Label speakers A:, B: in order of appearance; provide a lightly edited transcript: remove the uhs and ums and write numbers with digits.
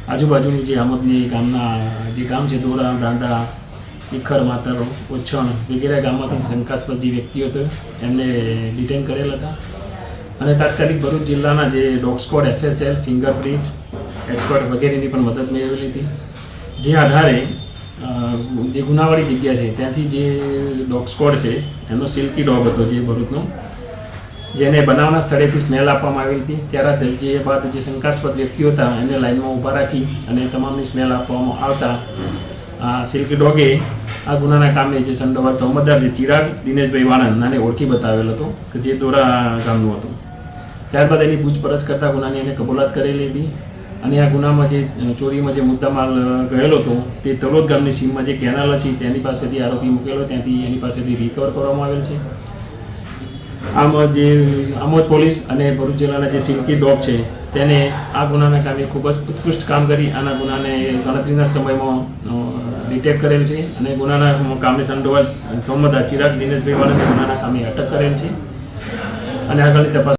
A: આજુબાજુનું જે આમદની ગામના જે ગામ છે દોરા, દાંડા, ઇખર, માતર, ઓછણ વગેરે ગામમાંથી શંકાસ્પદ જે વ્યક્તિઓ હતો એમને ડિટેન કરેલ હતા અને તાત્કાલિક ભરૂચ જિલ્લાના જે dog squad, FSL, fingerprint expert વગેરેની પણ મદદ મેળવેલી હતી. જે આધારે જે ગુનાવાળી જગ્યા છે ત્યાંથી જે ડોગ સ્ક્વોડ છે એનો સિલ્કી ડોગ હતો જે ભરૂચનો, જેને બનાવના સ્થળેથી સ્મેલ આપવામાં આવેલી હતી. ત્યારે જે બાદ જે શંકાસ્પદ વ્યક્તિઓ હતા એને લાઇનમાં ઊભા રાખી અને તમામની સ્મેલ આપવામાં આવતા આ સિલ્કી ડોગે આ ગુનાના કામે જે સંડોવાતો અમદાર છે ચિરાગ દિનેશભાઈ વાણંદ નાને ઓળખી બતાવેલ હતો કે જે દોરા ગામનું હતું. ત્યારબાદ એની પૂછપરછ કરતા ગુનાની એને કબૂલાત કરેલી હતી અને આ ગુનામાં જે ચોરીમાં જે મુદ્દામાલ ગયેલો હતો તે તલોદ ગામની સીમમાં જે કેનાલ છે તેની પાસેથી આરોપી મૂકેલો, ત્યાંથી એની પાસેથી રિકવર કરવામાં આવેલ છે. આમ જે આમોદ પોલીસ અને ભરૂચ જિલ્લાના જે સિલ્કી ડોગ છે તેને આ ગુનાના કામે ખૂબ જ ઉત્કૃષ્ટ કામ કરી આના ગુનાને ગણતરીના સમયમાં ડિટેક્ટ કરેલ છે અને ગુનાના કામે સંડોવાયેલ તોહમદાર ચિરાગ દિનેશભાઈ વાળાને ગુનાના કામે અટક કરેલ છે અને આગળની તપાસ